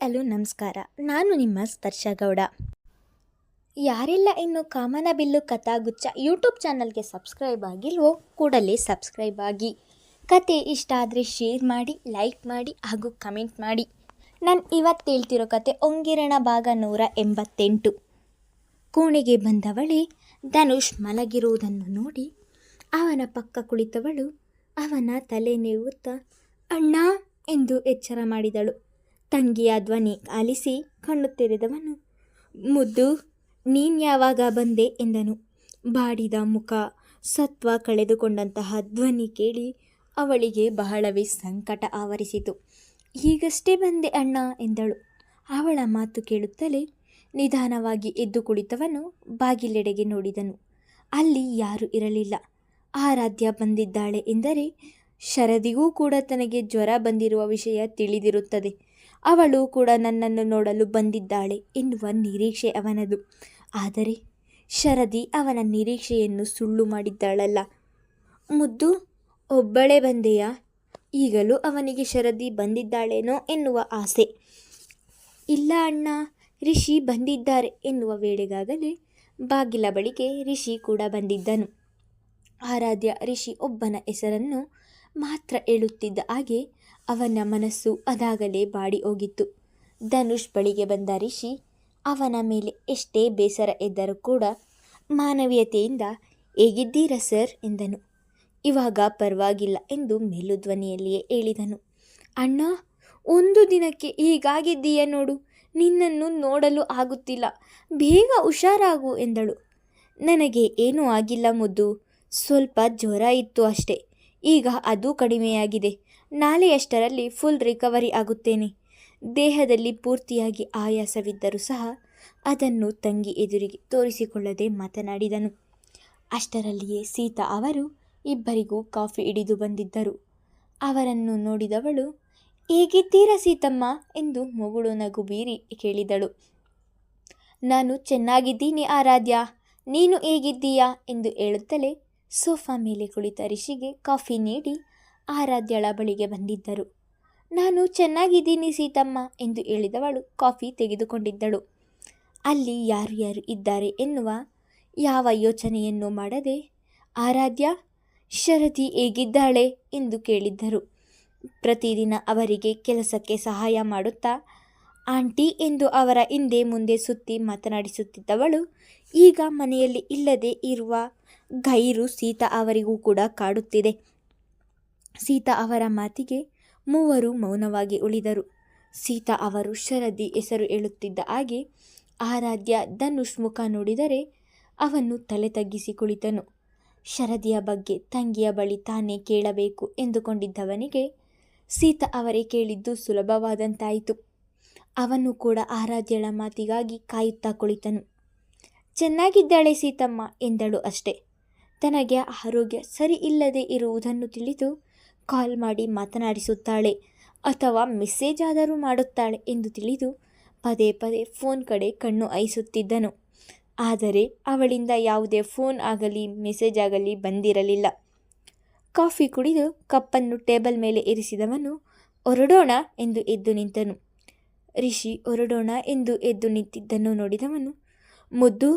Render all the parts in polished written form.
Hello ನಮಸ್ಕಾರ. ನಾನು ನಿಮ್ಮ ಸ್ಪರ್ಶ ಗೌಡ. ಯಾರೆಲ್ಲ ಇನ್ನು ಕಾಮನಬಿಲ್ಲು ಕಥಾಗುಚ್ಛ ಯೂಟ್ಯೂಬ್ ಚಾನಲ್ಗೆ ಸಬ್ಸ್ಕ್ರೈಬ್ ಆಗಿಲ್ವೋ ಕೂಡಲೇ ಸಬ್ಸ್ಕ್ರೈಬ್ ಆಗಿ. ಕತೆ ಇಷ್ಟ ಆದರೆ ಶೇರ್ ಮಾಡಿ, ಲೈಕ್ ಮಾಡಿ ಹಾಗೂ ಕಮೆಂಟ್ ಮಾಡಿ. ನಾನು ಇವತ್ತು ಹೇಳ್ತಿರೋ ಕತೆ ಒಂಗಿರಣ ಭಾಗ 188. ಕೋಣೆಗೆ ಬಂದವಳೆ ಧನುಷ್ ಮಲಗಿರುವುದನ್ನು ನೋಡಿ ಅವನ ಪಕ್ಕ ಕುಳಿತವಳು ಅವನ ತಲೆ ನೇವುತ್ತಾ ಅಣ್ಣ ಎಂದು ಎಚ್ಚರ ಮಾಡಿದಳು. ತಂಗಿಯ ಧ್ವನಿ ಆಲಿಸಿ ಕಣ್ಣು ತೆರೆದವನು ಮುದ್ದು ನೀನು ಯಾವಾಗ ಬಂದೆ ಎಂದನು. ಬಾಡಿದ ಮುಖ, ಸತ್ವ ಕಳೆದುಕೊಂಡಂತಹ ಧ್ವನಿ ಕೇಳಿ ಅವಳಿಗೆ ಬಹಳವೇ ಸಂಕಟ ಆವರಿಸಿತು. ಈಗಷ್ಟೇ ಬಂದೆ ಅಣ್ಣ ಎಂದಳು. ಅವಳ ಮಾತು ಕೇಳುತ್ತಲೇ ನಿಧಾನವಾಗಿ ಎದ್ದು ಕುಳಿತವನು ಬಾಗಿಲೆಡೆಗೆ ನೋಡಿದನು. ಅಲ್ಲಿ ಯಾರೂ ಇರಲಿಲ್ಲ. ಆರಾಧ್ಯ ಬಂದಿದ್ದಾಳೆ ಎಂದರೆ ಶರದಿಗೂ ಕೂಡ ತನಗೆ ಜ್ವರ ಬಂದಿರುವ ವಿಷಯ ತಿಳಿದಿರುತ್ತದೆ. ಅವಳು ಕೂಡ ನನ್ನನ್ನು ನೋಡಲು ಬಂದಿದ್ದಾಳೆ ಎನ್ನುವ ನಿರೀಕ್ಷೆ ಅವನದು. ಆದರೆ ಶರದಿ ಅವನ ನಿರೀಕ್ಷೆಯನ್ನು ಸುಳ್ಳು ಮಾಡಿದ್ದಾಳಲ್ಲ. ಮುದ್ದು ಒಬ್ಬಳೇ ಬಂದೆಯಾ? ಈಗಲೂ ಅವನಿಗೆ ಶರದಿ ಬಂದಿದ್ದಾಳೇನೋ ಎನ್ನುವ ಆಸೆ. ಇಲ್ಲ ಅಣ್ಣ, ರಿಷಿ ಬಂದಿದ್ದಾರೆ ಎನ್ನುವ ವೇಳೆಗಾಗಲೇ ಬಾಗಿಲ ಬಳಿಗೆ ರಿಷಿ ಕೂಡ ಬಂದಿದ್ದನು. ಆರಾಧ್ಯ ರಿಷಿ ಒಬ್ಬನ ಹೆಸರನ್ನು ಮಾತ್ರ ಹೇಳುತ್ತಿದ್ದ ಹಾಗೆ ಅವನ ಮನಸ್ಸು ಅದಾಗಲೇ ಬಾಡಿ ಹೋಗಿತ್ತು. ಧನುಷ್ ಬಳಿಗೆ ಬಂದ ರಿಷಿ ಅವನ ಮೇಲೆ ಎಷ್ಟೇ ಬೇಸರ ಇದ್ದರೂ ಕೂಡ ಮಾನವೀಯತೆಯಿಂದ ಹೇಗಿದ್ದೀರಾ ಸರ್ ಎಂದನು. ಇವಾಗ ಪರವಾಗಿಲ್ಲ ಎಂದು ಮೇಲುಧ್ವನಿಯಲ್ಲಿಯೇ ಹೇಳಿದನು. ಅಣ್ಣ, ಒಂದು ದಿನಕ್ಕೆ ಹೀಗಾಗಿದ್ದೀಯ ನೋಡು, ನಿನ್ನನ್ನು ನೋಡಲು ಆಗುತ್ತಿಲ್ಲ, ಬೇಗ ಹುಷಾರಾಗು ಎಂದಳು. ನನಗೆ ಏನೂ ಆಗಿಲ್ಲ ಮುದ್ದು, ಸ್ವಲ್ಪ ಜ್ವರ ಇತ್ತು ಅಷ್ಟೇ. ಈಗ ಅದು ಕಡಿಮೆಯಾಗಿದೆ. ನಾಳೆಯಷ್ಟರಲ್ಲಿ ಫುಲ್ ರಿಕವರಿ ಆಗುತ್ತೇನೆ. ದೇಹದಲ್ಲಿ ಪೂರ್ತಿಯಾಗಿ ಆಯಾಸವಿದ್ದರೂ ಸಹ ಅದನ್ನು ತಂಗಿ ಎದುರಿಗೆ ತೋರಿಸಿಕೊಳ್ಳದೆ ಮಾತನಾಡಿದನು. ಅಷ್ಟರಲ್ಲಿಯೇ ಸೀತಾ ಅವರು ಇಬ್ಬರಿಗೂ ಕಾಫಿ ಹಿಡಿದು ಬಂದಿದ್ದರು. ಅವರನ್ನು ನೋಡಿದವಳು ಹೇಗಿದ್ದೀರಾ ಸೀತಮ್ಮ ಎಂದು ಮುಗುಳು ನಗು ಬೀರಿ ಕೇಳಿದಳು. ನಾನು ಚೆನ್ನಾಗಿದ್ದೀನಿ ಆರಾಧ್ಯ, ನೀನು ಹೇಗಿದ್ದೀಯಾ ಎಂದು ಹೇಳುತ್ತಲೇ ಸೋಫಾ ಮೇಲೆ ಕುಳಿತ ರಿಷಿಗೆ ಕಾಫಿ ನೀಡಿ ಆರಾಧ್ಯಳ ಬಳಿಗೆ ಬಂದಿದ್ದರು. ನಾನು ಚೆನ್ನಾಗಿದ್ದೀನಿ ಸೀತಮ್ಮ ಎಂದು ಹೇಳಿದವಳು ಕಾಫಿ ತೆಗೆದುಕೊಂಡಿದ್ದಳು. ಅಲ್ಲಿ ಯಾರು ಯಾರು ಇದ್ದಾರೆ ಎನ್ನುವ ಯಾವ ಯೋಚನೆಯನ್ನು ಮಾಡದೆ ಆರಾಧ್ಯ, ಶರದಿ ಹೇಗಿದ್ದಾಳೆ ಎಂದು ಕೇಳಿದ್ದರು. ಪ್ರತಿದಿನ ಅವರಿಗೆ ಕೆಲಸಕ್ಕೆ ಸಹಾಯ ಮಾಡುತ್ತಾ ಆಂಟಿ ಎಂದು ಅವರ ಹಿಂದೆ ಮುಂದೆ ಸುತ್ತಿ ಮಾತನಾಡಿಸುತ್ತಿದ್ದವಳು ಈಗ ಮನೆಯಲ್ಲಿ ಇಲ್ಲದೆ ಇರುವ ಗೈರು ಸೀತಾ ಅವರಿಗೂ ಕೂಡ ಕಾಡುತ್ತಿದೆ. ಸೀತಾ ಅವರ ಮಾತಿಗೆ ಮೂವರು ಮೌನವಾಗಿ ಉಳಿದರು. ಸೀತಾ ಅವರು ಶರದಿ ಹೆಸರು ಹೇಳುತ್ತಿದ್ದ ಹಾಗೆ ಆರಾಧ್ಯ ಧನುಷ್ ಮುಖ ನೋಡಿದರೆ ಅವನು ತಲೆ ತಗ್ಗಿಸಿ ಕುಳಿತನು. ಶರದಿಯ ಬಗ್ಗೆ ತಂಗಿಯ ಬಳಿ ತಾನೇ ಕೇಳಬೇಕು ಎಂದುಕೊಂಡಿದ್ದವನಿಗೆ ಸೀತಾ ಅವರೇ ಕೇಳಿದ್ದು ಸುಲಭವಾದಂತಾಯಿತು. ಅವನು ಕೂಡ ಆರಾಧ್ಯಳ ಮಾತಿಗಾಗಿ ಕಾಯುತ್ತಾ ಕುಳಿತನು. ಚೆನ್ನಾಗಿದ್ದಾಳೆ ಸೀತಮ್ಮ ಎಂದಳು ಅಷ್ಟೆ. ತನಗೆ ಆರೋಗ್ಯ ಸರಿ ಇಲ್ಲದೆ ಇರುವುದನ್ನು ತಿಳಿದು ಕಾಲ್ ಮಾಡಿ ಮಾತನಾಡಿಸುತ್ತಾಳೆ ಅಥವಾ ಮೆಸೇಜ್ ಆದರೂ ಮಾಡುತ್ತಾಳೆ ಎಂದು ತಿಳಿದು ಪದೇ ಪದೇ ಫೋನ್ ಕಡೆ ಕಣ್ಣು ಹಾಯಿಸುತ್ತಿದ್ದನು. ಆದರೆ ಅವಳಿಂದ ಯಾವುದೇ ಫೋನ್ ಆಗಲಿ ಮೆಸೇಜ್ ಆಗಲಿ ಬಂದಿರಲಿಲ್ಲ. ಕಾಫಿ ಕುಡಿದು ಕಪ್ಪನ್ನು ಟೇಬಲ್ ಮೇಲೆ ಇರಿಸಿದವನು ಹೊರಡೋಣ ಎಂದು ಎದ್ದು ನಿಂತನು. ರಿಷಿ ಹೊರಡೋಣ ಎಂದು ಎದ್ದು ನಿಂತಿದ್ದನ್ನು ನೋಡಿದವನು ಮುದ್ದು,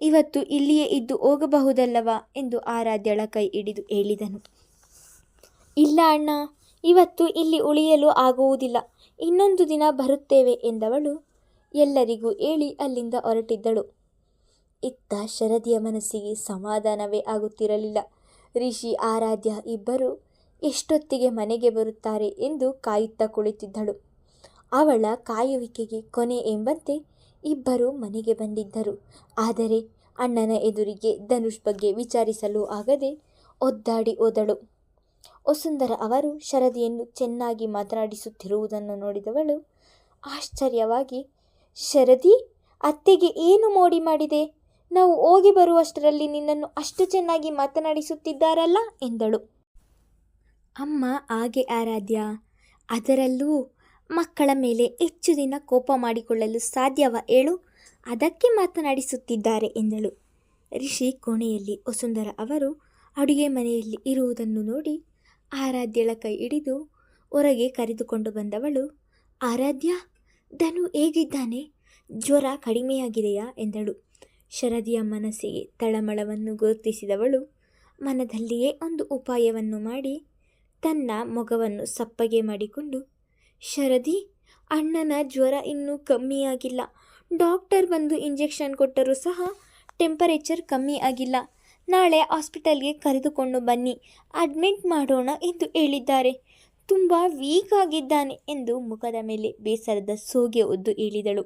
ಇವತ್ತು ಇಲ್ಲಿಯೇ ಇದ್ದು ಹೋಗಬಹುದಲ್ಲವಾ ಎಂದು ಆರಾಧ್ಯಳ ಕೈ ಹಿಡಿದು ಹೇಳಿದನು. ಇಲ್ಲ ಅಣ್ಣ, ಇವತ್ತು ಇಲ್ಲಿ ಉಳಿಯಲು ಆಗುವುದಿಲ್ಲ, ಇನ್ನೊಂದು ದಿನ ಬರುತ್ತೇವೆ ಎಂದವಳು ಎಲ್ಲರಿಗೂ ಹೇಳಿ ಅಲ್ಲಿಂದ ಹೊರಟಿದ್ದಳು. ಇತ್ತ ಶರದಿಯ ಮನಸ್ಸಿಗೆ ಸಮಾಧಾನವೇ ಆಗುತ್ತಿರಲಿಲ್ಲ. ರಿಷಿ ಆರಾಧ್ಯ ಇಬ್ಬರು ಎಷ್ಟೊತ್ತಿಗೆ ಮನೆಗೆ ಬರುತ್ತಾರೆ ಎಂದು ಕಾಯುತ್ತಾ ಕುಳಿತಿದ್ದಳು. ಅವಳ ಕಾಯುವಿಕೆಗೆ ಕೊನೆ ಎಂಬಂತೆ ಇಬ್ಬರು ಮನೆಗೆ ಬಂದಿದ್ದರು. ಆದರೆ ಅಣ್ಣನ ಎದುರಿಗೆ ಧನುಷ್ ಬಗ್ಗೆ ವಿಚಾರಿಸಲು ಆಗದೆ ಒದ್ದಾಡಿ ಹೋದಳು. ವಸುಂಧರ ಅವರು ಶರದಿಯನ್ನು ಚೆನ್ನಾಗಿ ಮಾತನಾಡಿಸುತ್ತಿರುವುದನ್ನು ನೋಡಿದವಳು ಆಶ್ಚರ್ಯವಾಗಿ, ಶರದಿ, ಅತ್ತೆಗೆ ಏನು ಮೋಡಿ ಮಾಡಿದೆ? ನಾವು ಹೋಗಿ ಬರುವಷ್ಟರಲ್ಲಿ ನಿನ್ನನ್ನು ಅಷ್ಟು ಚೆನ್ನಾಗಿ ಮಾತನಾಡಿಸುತ್ತಿದ್ದಾರಲ್ಲ ಎಂದಳು. ಅಮ್ಮ ಹಾಗೆ ಆರಾಧ್ಯ, ಅದರಲ್ಲೂ ಮಕ್ಕಳ ಮೇಲೆ ಹೆಚ್ಚು ದಿನ ಕೋಪ ಮಾಡಿಕೊಳ್ಳಲು ಸಾಧ್ಯವ ಹೇಳು, ಅದಕ್ಕೆ ಮಾತನಾಡಿಸುತ್ತಿದ್ದಾರೆ ಎಂದಳು. ರಿಷಿ ಕೋಣೆಯಲ್ಲಿ ವಸುಂಧರ ಅವರು ಅಡುಗೆ ಮನೆಯಲ್ಲಿ ಇರುವುದನ್ನು ನೋಡಿ ಆರಾಧ್ಯಳ ಕೈ ಹಿಡಿದು ಹೊರಗೆ ಕರೆದುಕೊಂಡು ಬಂದವಳು, ಆರಾಧ್ಯ, ಧನು ಹೇಗಿದ್ದಾನೆ? ಜ್ವರ ಕಡಿಮೆಯಾಗಿದೆಯಾ ಎಂದಳು. ಶರದಿಯ ಮನಸ್ಸಿಗೆ ತಳಮಳವನ್ನು ಗುರುತಿಸಿದವಳು ಮನದಲ್ಲಿಯೇ ಒಂದು ಉಪಾಯವನ್ನು ಮಾಡಿ ತನ್ನ ಮೊಗವನ್ನು ಸಪ್ಪಗೆ ಮಾಡಿಕೊಂಡು, ಶರದಿ, ಅಣ್ಣನ ಜ್ವರ ಇನ್ನೂ ಕಮ್ಮಿಯಾಗಿಲ್ಲ. ಡಾಕ್ಟರ್ ಬಂದು ಇಂಜೆಕ್ಷನ್ ಕೊಟ್ಟರೂ ಸಹ ಟೆಂಪರೇಚರ್ ಕಮ್ಮಿ ಆಗಿಲ್ಲ. ನಾಳೆ ಹಾಸ್ಪಿಟಲ್ಗೆ ಕರೆದುಕೊಂಡು ಬನ್ನಿ, ಅಡ್ಮಿಟ್ ಮಾಡೋಣ ಎಂದು ಹೇಳಿದ್ದಾರೆ. ತುಂಬ ವೀಕ್ ಆಗಿದ್ದಾನೆ ಎಂದು ಮುಖದ ಮೇಲೆ ಬೇಸರದ ಸೋಗೆ ಒದ್ದು ಹೇಳಿದಳು.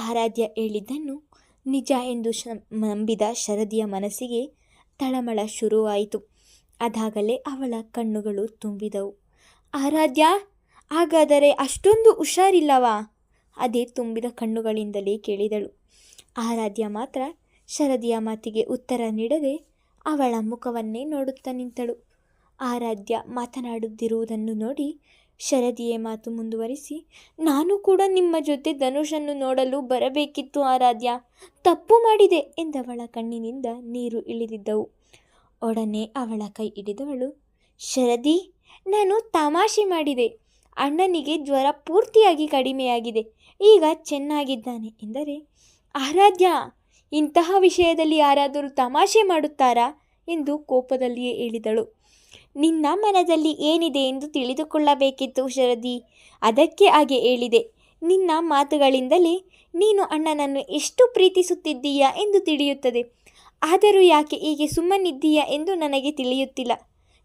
ಆರಾಧ್ಯ ಹೇಳಿದ್ದನ್ನು ನಿಜ ಎಂದು ನಂಬಿದ ಶರದಿಯ ಮನಸ್ಸಿಗೆ ತಳಮಳ ಶುರುವಾಯಿತು. ಅದಾಗಲೇ ಅವಳ ಕಣ್ಣುಗಳು ತುಂಬಿದವು. ಆರಾಧ್ಯ, ಹಾಗಾದರೆ ಅಷ್ಟೊಂದು ಹುಷಾರಿಲ್ಲವಾ? ಅದೇ ತುಂಬಿದ ಕಣ್ಣುಗಳಿಂದಲೇ ಕೇಳಿದಳು. ಆರಾಧ್ಯ ಮಾತ್ರ ಶರದಿಯ ಮಾತಿಗೆ ಉತ್ತರ ನೀಡದೆ ಅವಳ ಮುಖವನ್ನೇ ನೋಡುತ್ತಾ ನಿಂತಳು. ಆರಾಧ್ಯ ಮಾತನಾಡುತ್ತಿರುವುದನ್ನು ನೋಡಿ ಶರದಿಯೇ ಮಾತು ಮುಂದುವರಿಸಿ, ನಾನು ಕೂಡ ನಿಮ್ಮ ಜೊತೆ ಧನುಷನ್ನು ನೋಡಲು ಬರಬೇಕಿತ್ತು ಆರಾಧ್ಯ, ತಪ್ಪು ಮಾಡಿದೆ ಎಂದವಳ ಕಣ್ಣಿನಿಂದ ನೀರು ಇಳಿದಿದ್ದವು. ಒಡನೆ ಅವಳ ಕೈ ಹಿಡಿದವಳು, ಶರದಿ, ನಾನು ತಮಾಷೆ ಮಾಡಿದೆ. ಅಣ್ಣನಿಗೆ ಜ್ವರ ಪೂರ್ತಿಯಾಗಿ ಕಡಿಮೆಯಾಗಿದೆ, ಈಗ ಚೆನ್ನಾಗಿದ್ದಾನೆ ಎಂದರೆ, ಆರಾಧ್ಯ, ಇಂತಹ ವಿಷಯದಲ್ಲಿ ಯಾರಾದರೂ ತಮಾಷೆ ಮಾಡುತ್ತಾರಾ ಎಂದು ಕೋಪದಲ್ಲಿಯೇ ಹೇಳಿದಳು. ನಿನ್ನ ಮನದಲ್ಲಿ ಏನಿದೆ ಎಂದು ತಿಳಿದುಕೊಳ್ಳಬೇಕಿತ್ತು ಶರದಿ, ಅದಕ್ಕೆ ಹಾಗೆ ಹೇಳಿದೆ. ನಿನ್ನ ಮಾತುಗಳಿಂದಲೇ ನೀನು ಅಣ್ಣನನ್ನು ಎಷ್ಟು ಪ್ರೀತಿಸುತ್ತಿದ್ದೀಯಾ ಎಂದು ತಿಳಿಯುತ್ತದೆ. ಆದರೂ ಯಾಕೆ ಹೀಗೆ ಸುಮ್ಮನಿದ್ದೀಯಾ ಎಂದು ನನಗೆ ತಿಳಿಯುತ್ತಿಲ್ಲ.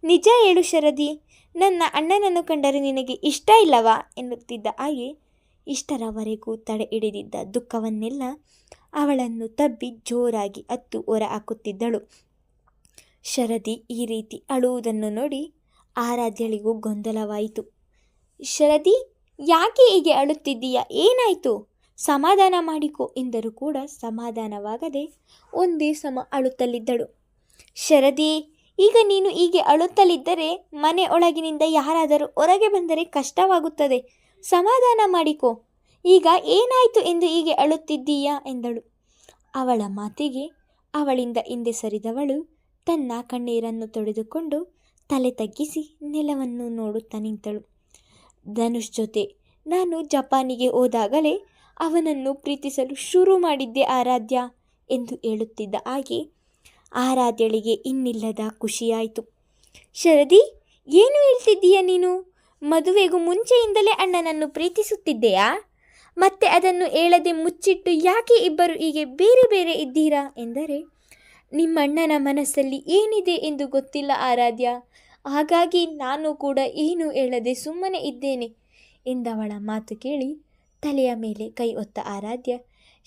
ನಿಜ ಹೇಳು ಶರದಿ, ನನ್ನ ಅಣ್ಣನನ್ನು ಕಂಡರೆ ನಿನಗೆ ಇಷ್ಟ ಇಲ್ಲವಾ ಎನ್ನುತ್ತಿದ್ದ ಹಾಗೆ ಇಷ್ಟರವರೆಗೂ ತಡೆ ಹಿಡಿದಿದ್ದ ದುಃಖವನ್ನೆಲ್ಲ ಅವಳನ್ನು ತಬ್ಬಿ ಜೋರಾಗಿ ಅತ್ತು ಹೊರ ಹಾಕುತ್ತಿದ್ದಳು. ಶರದಿ ಈ ರೀತಿ ಅಳುವುದನ್ನು ನೋಡಿ ಆರಾಧ್ಯಳಿಗೂ ಗೊಂದಲವಾಯಿತು. ಶರದಿ, ಯಾಕೆ ಹೀಗೆ ಅಳುತ್ತಿದ್ದೀಯಾ? ಏನಾಯಿತು? ಸಮಾಧಾನ ಮಾಡಿಕೊ ಎಂದರೂ ಕೂಡ ಸಮಾಧಾನವಾಗದೆ ಒಂದೇ ಸಮ ಅಳುತ್ತಲಿದ್ದಳು. ಶರದಿ, ಈಗ ನೀನು ಹೀಗೆ ಅಳುತ್ತಲಿದ್ದರೆ ಮನೆ ಒಳಗಿನಿಂದ ಯಾರಾದರೂ ಹೊರಗೆ ಬಂದರೆ ಕಷ್ಟವಾಗುತ್ತದೆ. ಸಮಾಧಾನ ಮಾಡಿಕೊ. ಈಗ ಏನಾಯಿತು ಎಂದು ಹೀಗೆ ಅಳುತ್ತಿದ್ದೀಯಾ ಎಂದಳು. ಅವಳ ಮಾತಿಗೆ ಅವಳಿಂದ ಹಿಂದೆ ಸರಿದವಳು ತನ್ನ ಕಣ್ಣೀರನ್ನು ತೊಳೆದುಕೊಂಡು ತಲೆ ತಗ್ಗಿಸಿ ನೆಲವನ್ನು ನೋಡುತ್ತಾ ನಿಂತಳು. ಧನುಷ್ ಜೊತೆ ನಾನು ಜಪಾನಿಗೆ ಹೋದಾಗಲೇ ಅವನನ್ನು ಪ್ರೀತಿಸಲು ಶುರು ಮಾಡಿದ್ದೆ ಆರಾಧ್ಯ ಎಂದು ಹೇಳುತ್ತಿದ್ದ ಹಾಗೆ ಆರಾಧ್ಯಳಿಗೆ ಇನ್ನಿಲ್ಲದ ಖುಷಿಯಾಯಿತು. ಶರದಿ, ಏನು ಹೇಳ್ತಿದ್ದೀಯ ನೀನು? ಮದುವೆಗೂ ಮುಂಚೆಯಿಂದಲೇ ಅಣ್ಣನನ್ನು ಪ್ರೀತಿಸುತ್ತಿದ್ದೆಯಾ? ಮತ್ತೆ ಅದನ್ನು ಹೇಳದೆ ಮುಚ್ಚಿಟ್ಟು ಯಾಕೆ ಇಬ್ಬರು ಹೀಗೆ ಬೇರೆ ಬೇರೆ ಇದ್ದೀರಾ ಎಂದರೆ, ನಿಮ್ಮಣ್ಣನ ಮನಸ್ಸಲ್ಲಿ ಏನಿದೆ ಎಂದು ಗೊತ್ತಿಲ್ಲ ಆರಾಧ್ಯ, ಹಾಗಾಗಿ ನಾನು ಕೂಡ ಏನೂ ಹೇಳದೆ ಸುಮ್ಮನೆ ಇದ್ದೇನೆ ಎಂದವಳ ಮಾತು ಕೇಳಿ ತಲೆಯ ಮೇಲೆ ಕೈ ಹೊತ್ತ ಆರಾಧ್ಯ,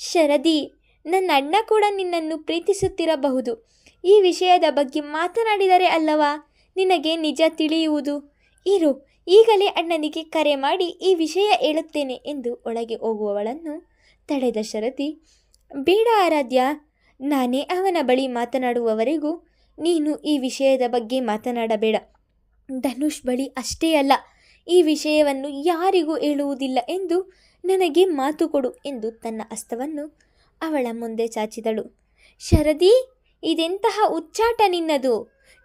ಶರದಿ, ನನ್ನ ಅಣ್ಣ ಕೂಡ ನಿನ್ನನ್ನು ಪ್ರೀತಿಸುತ್ತಿರಬಹುದು. ಈ ವಿಷಯದ ಬಗ್ಗೆ ಮಾತನಾಡಿದರೆ ಅಲ್ಲವಾ ನಿನಗೆ ನಿಜ ತಿಳಿಯುವುದು. ಇರು, ಈಗಲೇ ಅಣ್ಣನಿಗೆ ಕರೆ ಮಾಡಿ ಈ ವಿಷಯ ಹೇಳುತ್ತೇನೆ ಎಂದು ಒಳಗೆ ಹೋಗುವವಳನ್ನು ತಡೆದ ಶರದಿ, ಬೇಡ ಆರಾಧ್ಯ, ನಾನೇ ಅವನ ಬಳಿ ಮಾತನಾಡುವವರೆಗೂ ನೀನು ಈ ವಿಷಯದ ಬಗ್ಗೆ ಮಾತನಾಡಬೇಡ. ಧನುಷ್ ಬಳಿ ಅಷ್ಟೇ ಅಲ್ಲ, ಈ ವಿಷಯವನ್ನು ಯಾರಿಗೂ ಹೇಳುವುದಿಲ್ಲ ಎಂದು ನನಗೆ ಮಾತು ಕೊಡು ಎಂದು ತನ್ನ ಹಸ್ತವನ್ನು ಅವಳ ಮುಂದೆ ಚಾಚಿದಳು. ಶರದಿ, ಇದೆಂತಹ ಹುಚ್ಚಾಟ ನಿನ್ನದು?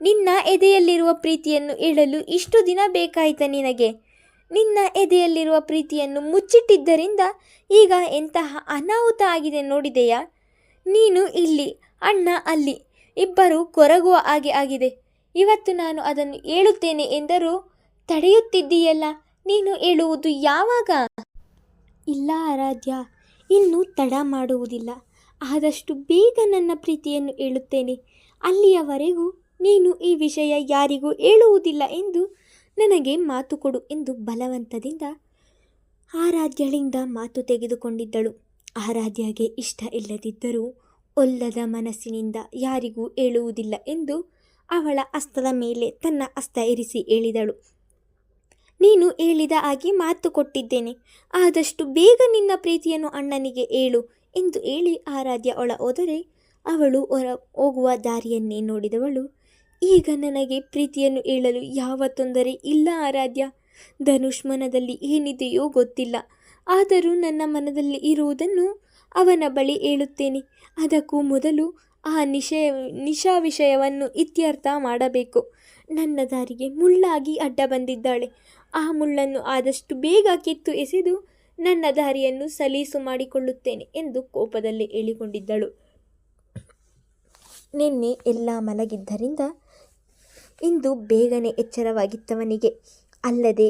ನಿನ್ನ ಎದೆಯಲ್ಲಿರುವ ಪ್ರೀತಿಯನ್ನು ಹೇಳಲು ಇಷ್ಟು ದಿನ ಬೇಕಾಯಿತ ನಿನಗೆ? ನಿನ್ನ ಎದೆಯಲ್ಲಿರುವ ಪ್ರೀತಿಯನ್ನು ಮುಚ್ಚಿಟ್ಟಿದ್ದರಿಂದ ಈಗ ಎಂತಹ ಅನಾಹುತ ಆಗಿದೆ ನೋಡಿದೆಯಾ? ನೀನು ಇಲ್ಲಿ, ಅಣ್ಣ ಅಲ್ಲಿ, ಇಬ್ಬರು ಕೊರಗುವ ಹಾಗೆ ಆಗಿದೆ. ಇವತ್ತು ನಾನು ಅದನ್ನು ಹೇಳುತ್ತೇನೆ ಎಂದರೂ ತಡೆಯುತ್ತಿದ್ದೀಯಲ್ಲ, ನೀನು ಹೇಳುವುದು ಯಾವಾಗ? ಇಲ್ಲ ಆರಾಧ್ಯ, ಇನ್ನೂ ತಡ ಮಾಡುವುದಿಲ್ಲ. ಆದಷ್ಟು ಬೇಗ ನನ್ನ ಪ್ರೀತಿಯನ್ನು ಹೇಳುತ್ತೇನೆ. ಅಲ್ಲಿಯವರೆಗೂ ನೀನು ಈ ವಿಷಯ ಯಾರಿಗೂ ಹೇಳುವುದಿಲ್ಲ ಎಂದು ನನಗೆ ಮಾತು ಕೊಡು ಎಂದು ಬಲವಂತದಿಂದ ಆರಾಧ್ಯಳಿಂದ ಮಾತು ತೆಗೆದುಕೊಂಡಿದ್ದಳು. ಆರಾಧ್ಯಗೆ ಇಷ್ಟ ಇಲ್ಲದಿದ್ದರೂ ಒಲ್ಲದ ಮನಸ್ಸಿನಿಂದ ಯಾರಿಗೂ ಹೇಳುವುದಿಲ್ಲ ಎಂದು ಅವಳ ಹಸ್ತದ ಮೇಲೆ ತನ್ನ ಹಸ್ತ ಇರಿಸಿ ಹೇಳಿದಳು. ನೀನು ಹೇಳಿದ ಹಾಗೆ ಮಾತು ಕೊಟ್ಟಿದ್ದೇನೆ, ಆದಷ್ಟು ಬೇಗ ನಿನ್ನ ಪ್ರೀತಿಯನ್ನು ಅಣ್ಣನಿಗೆ ಹೇಳು ಎಂದು ಹೇಳಿ ಆರಾಧ್ಯ ಒಳ ಹೋದರೆ ಅವಳು ಹೊರ ಹೋಗುವ ದಾರಿಯನ್ನೇ ನೋಡಿದವಳು, ಈಗ ನನಗೆ ಪ್ರೀತಿಯನ್ನು ಹೇಳಲು ಯಾವ ತೊಂದರೆ ಇಲ್ಲ ಆರಾಧ್ಯ. ಧನುಷ್ ಮನದಲ್ಲಿ ಏನಿದೆಯೋ ಗೊತ್ತಿಲ್ಲ, ಆದರೂ ನನ್ನ ಮನದಲ್ಲಿ ಇರುವುದನ್ನು ಅವನ ಬಳಿ ಹೇಳುತ್ತೇನೆ. ಅದಕ್ಕೂ ಮೊದಲು ಆ ನಿಶಾ ವಿಷಯವನ್ನು ಇತ್ಯರ್ಥ ಮಾಡಬೇಕು. ನನ್ನ ದಾರಿಗೆ ಮುಳ್ಳಾಗಿ ಅಡ್ಡ ಬಂದಿದ್ದಾಳೆ. ಆ ಮುಳ್ಳನ್ನು ಆದಷ್ಟು ಬೇಗ ಕಿತ್ತು ಎಸೆದು ನನ್ನ ದಾರಿಯನ್ನು ಸಲೀಸು ಮಾಡಿಕೊಳ್ಳುತ್ತೇನೆ ಎಂದು ಕೋಪದಲ್ಲಿ ಹೇಳಿಕೊಂಡಿದ್ದಳು. ನಿನ್ನೆ ಎಲ್ಲ ಮಲಗಿದ್ದರಿಂದ ಇಂದು ಬೇಗನೆ ಎಚ್ಚರವಾಗಿತ್ತವನಿಗೆ. ಅಲ್ಲದೆ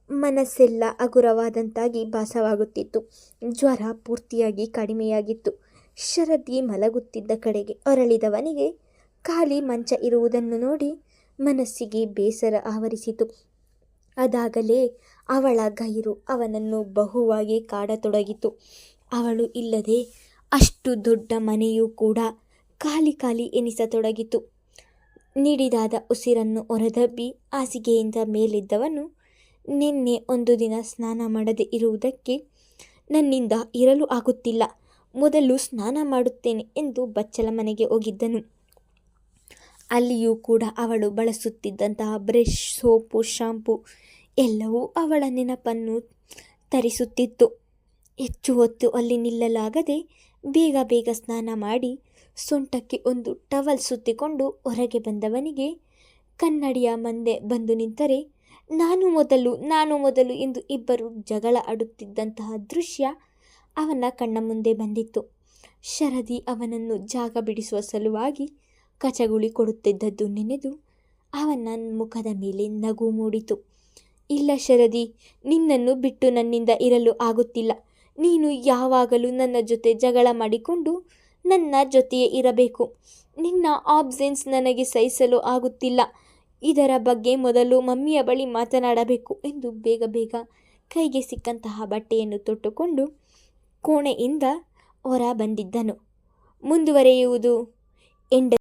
ಮನಸ್ಸೆಲ್ಲ ಹಗುರವಾದಂತಾಗಿ ಭಾಸವಾಗುತ್ತಿತ್ತು. ಜ್ವರ ಪೂರ್ತಿಯಾಗಿ ಕಡಿಮೆಯಾಗಿತ್ತು. ಶರದಿ ಮಲಗುತ್ತಿದ್ದ ಕಡೆಗೆ ಹೊರಳಿದವನಿಗೆ ಖಾಲಿ ಮಂಚ ಇರುವುದನ್ನು ನೋಡಿ ಮನಸ್ಸಿಗೆ ಬೇಸರ ಆವರಿಸಿತು. ಅದಾಗಲೇ ಅವಳ ಗೈರು ಅವನನ್ನು ಬಹುವಾಗಿ ಕಾಡತೊಡಗಿತು. ಅವಳು ಇಲ್ಲದೆ ಅಷ್ಟು ದೊಡ್ಡ ಮನೆಯೂ ಕೂಡ ಖಾಲಿ ಖಾಲಿ ಎನಿಸತೊಡಗಿತು. ನಿಡಿದಾದ ಉಸಿರನ್ನು ಹೊರದಬ್ಬಿ ಹಾಸಿಗೆಯಿಂದ ಮೇಲೆದ್ದವನು, ನಿನ್ನೆ ಒಂದು ದಿನ ಸ್ನಾನ ಮಾಡದೆ ಇರುವುದಕ್ಕೆ ನನ್ನಿಂದ ಇರಲು ಆಗುತ್ತಿಲ್ಲ, ಮೊದಲು ಸ್ನಾನ ಮಾಡುತ್ತೇನೆ ಎಂದು ಬಚ್ಚಲ ಮನೆಗೆ ಹೋಗಿದ್ದನು. ಅಲ್ಲಿಯೂ ಕೂಡ ಅವಳು ಬಳಸುತ್ತಿದ್ದಂತಹ ಬ್ರಷ್, ಸೋಪು, ಶಾಂಪು ಎಲ್ಲವೂ ಅವಳ ನೆನಪನ್ನು ತರಿಸುತ್ತಿತ್ತು. ಹೆಚ್ಚು ಹೊತ್ತು ಅಲ್ಲಿ ನಿಲ್ಲಲಾಗದೆ ಬೇಗ ಬೇಗ ಸ್ನಾನ ಮಾಡಿ ಸೊಂಟಕ್ಕೆ ಒಂದು ಟವಲ್ ಸುತ್ತಿಕೊಂಡು ಹೊರಗೆ ಬಂದವನಿಗೆ ಕನ್ನಡಿಯ ಮುಂದೆ ಬಂದು ನಿಂತರೆ ನಾನು ಮೊದಲು ಎಂದು ಇಬ್ಬರು ಜಗಳ ಆಡುತ್ತಿದ್ದಂತಹ ದೃಶ್ಯ ಅವನ ಕಣ್ಣ ಮುಂದೆ ಬಂದಿತ್ತು. ಶರದಿ ಅವನನ್ನು ಜಾಗ ಬಿಡಿಸುವ ಸಲುವಾಗಿ ಕಚಗುಳಿ ಕೊಡುತ್ತಿದ್ದದ್ದು ನೆನೆದು ಅವನ ಮುಖದ ಮೇಲೆ ನಗು ಮೂಡಿತು. ಇಲ್ಲ ಶರದಿ, ನಿನ್ನನ್ನು ಬಿಟ್ಟು ನನ್ನಿಂದ ಇರಲು ಆಗುತ್ತಿಲ್ಲ. ನೀನು ಯಾವಾಗಲೂ ನನ್ನ ಜೊತೆ ಜಗಳ ಮಾಡಿಕೊಂಡು ನನ್ನ ಜೊತೆಯೇ ಇರಬೇಕು. ನಿನ್ನ ಆಬ್ಸೆನ್ಸ್ ನನಗೆ ಸಹಿಸಲು ಆಗುತ್ತಿಲ್ಲ. ಇದರ ಬಗ್ಗೆ ಮೊದಲು ಮಮ್ಮಿಯ ಬಳಿ ಮಾತನಾಡಬೇಕು ಎಂದು ಬೇಗ ಬೇಗ ಕೈಗೆ ಸಿಕ್ಕಂತಹ ಬಟ್ಟೆಯನ್ನು ತೊಟ್ಟುಕೊಂಡು ಕೋಣೆಯಿಂದ ಹೊರ ಬಂದಿದ್ದನು. ಮುಂದುವರೆಯುವುದು ಎಂಡ